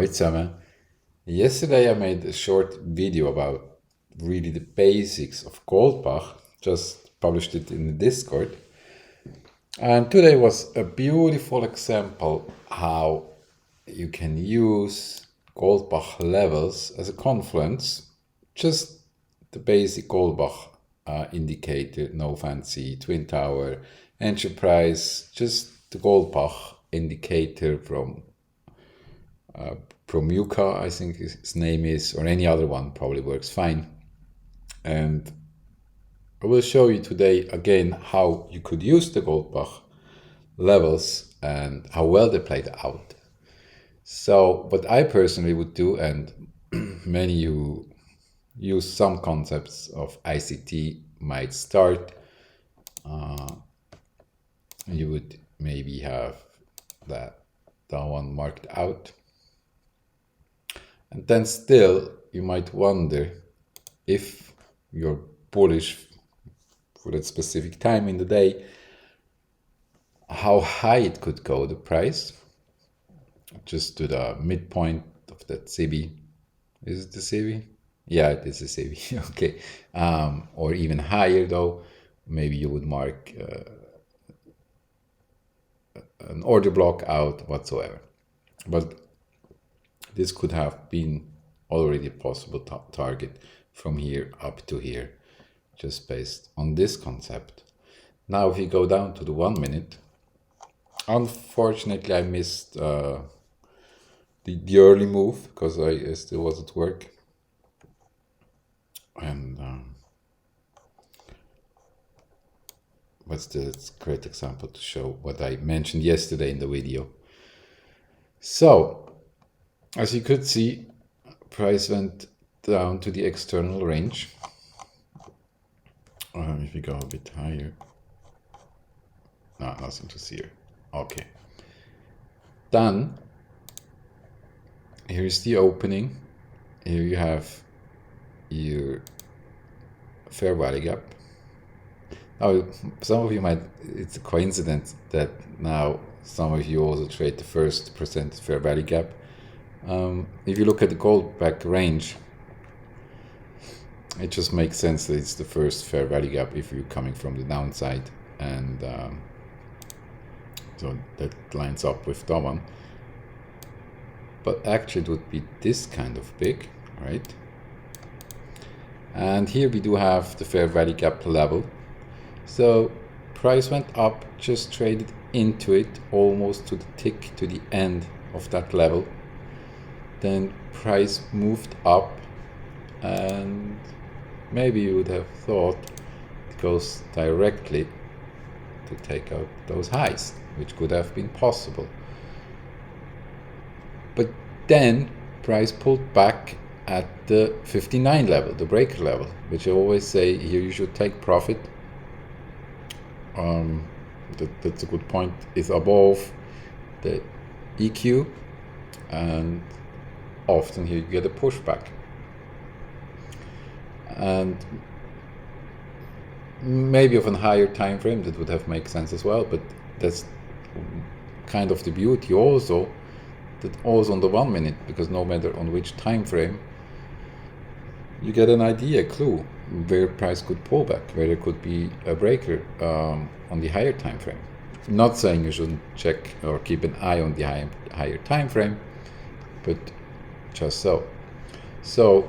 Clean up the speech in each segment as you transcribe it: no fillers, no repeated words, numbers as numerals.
Hallo zusammen. Yesterday I made a short video about really the basics of Goldbach, just published it in the Discord. And today was a beautiful example how you can use Goldbach levels as a confluence, just the basic Goldbach indicator, no fancy twin tower, enterprise, just the Goldbach indicator from Promuka, I think his name is, or any other one probably works fine. And I will show you today again how you could use the Goldbach levels and how well they played out. So what I personally would do, and many who use some concepts of ICT might start, you would maybe have that one marked out. And then still, you might wonder if you're bullish for that specific time in the day, how high it could go, the price, just to the midpoint of that CB. Is it the CB? Yeah, it is the CB. Okay. Or even higher though, maybe you would mark an order block out whatsoever. But this could have been already a possible target from here up to here, just based on this concept. Now, if you go down to the 1 minute, unfortunately, I missed the early move because I still was at work. And but still, it's a great example to show what I mentioned yesterday in the video. So, as you could see, price went down to the external range. If you go a bit higher, no, nothing to see here. Okay. Then, here is the opening. Here you have your fair value gap. Now, some of you might, it's a coincidence that now some of you also trade the first percent fair value gap. If you look at the Goldbach range, it just makes sense that it's the first fair value gap if you're coming from the downside, and so that lines up with that one. But actually it would be this kind of big, right? And here we do have the fair value gap level. So price went up, just traded into it almost to the tick to the end of that level. Then price moved up, and maybe you would have thought it goes directly to take out those highs, which could have been possible. But then price pulled back at the 59 level, the breaker level, which I always say here you should take profit. That's a good point. It's above the EQ, and often here you get a pushback. And maybe of a higher time frame that would have made sense as well, but that's kind of the beauty also, that also on the 1 minute, because no matter on which time frame, you get an idea, a clue where price could pull back, where there could be a breaker on the higher time frame. I'm not saying you shouldn't check or keep an eye on the higher time frame, but just so. So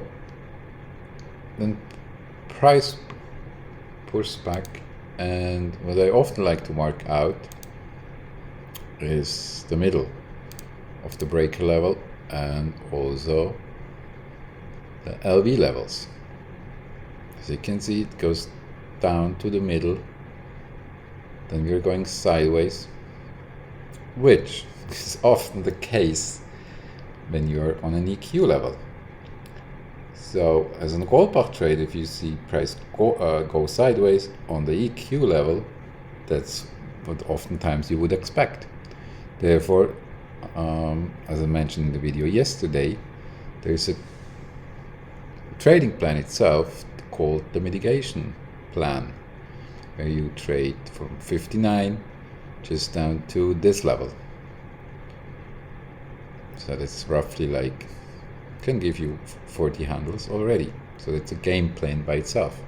then price pushes back, and what I often like to mark out is the middle of the breaker level and also the LV levels. As you can see, it goes down to the middle, then we're going sideways, which is often the case when you're on an EQ level. So as a Goldbach trade, if you see price go sideways on the EQ level, that's what oftentimes you would expect. Therefore, as I mentioned in the video yesterday, there's a trading plan itself called the mitigation plan, where you trade from 59 just down to this level. So that's roughly like, can give you 40 handles already. So that's a game plan by itself.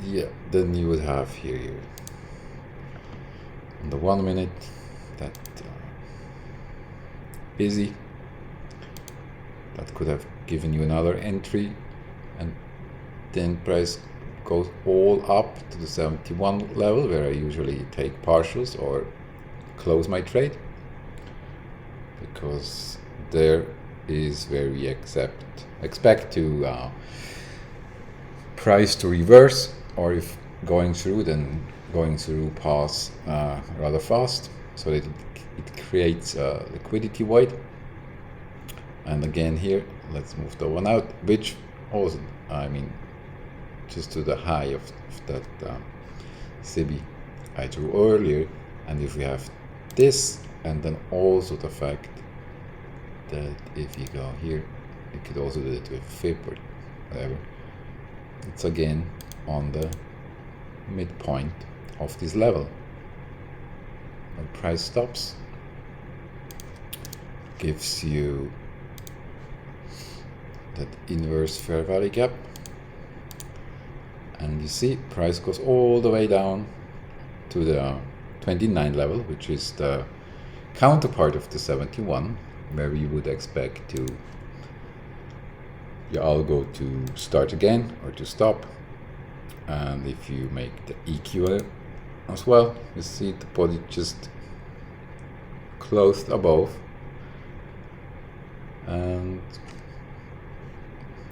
Yeah, then you would have here on the 1 minute that busy, that could have given you another entry, and then price goes all up to the 71 level, where I usually take partials or close my trade, because there is where we expect to price to reverse, or if going through, then going through pass rather fast, so that it creates a liquidity void. And again here, let's move the one out, which also, I mean, just to the high of that CB I drew earlier. And if we have this, and then also the fact that if you go here, you could also do it with FIB or whatever, it's again on the midpoint of this level. When price stops, gives you that inverse fair value gap, and you see price goes all the way down to the 29 level, which is the counterpart of the 71, where you would expect to your algo to start again or to stop. And if you make the EQ as well, you see the body just closed above, and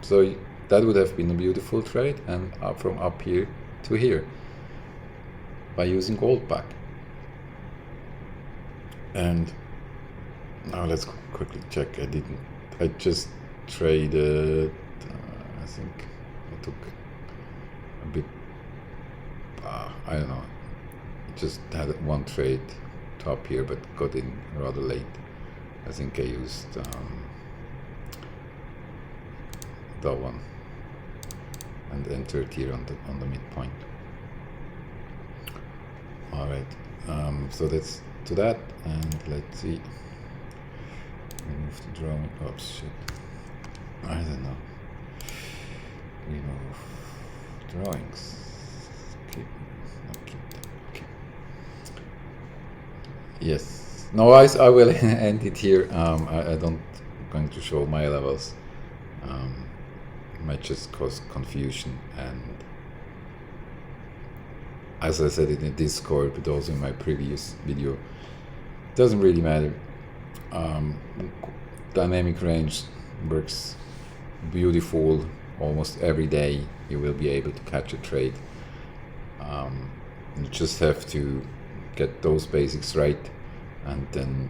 so that would have been a beautiful trade, and up from up here to here by using Goldbach. And now let's quickly check. I just traded, I think I took a bit, I don't know, just had one trade top here, but got in rather late. I think I used that one and entered here on the midpoint. All right, so that's to that, and let's see. Remove the drawing. Oops, shit. I don't know. Remove drawings. Okay. Yes. No, I will end it here. I don't going to show my levels. Might just cause confusion, and as I said in the Discord, but also in my previous video, it doesn't really matter. Dynamic range works beautiful. Almost every day you will be able to catch a trade. You just have to get those basics right, and then,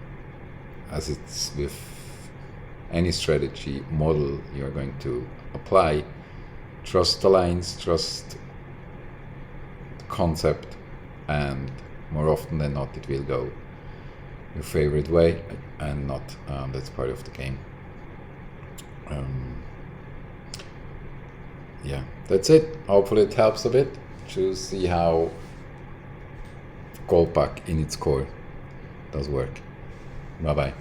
as it's with any strategy model you're going to apply, trust the lines, trust the concept, and more often than not it will go your favorite way, and not that's part of the game. Yeah, that's it. Hopefully it helps a bit to see how Goldbach in its core does work. Bye bye.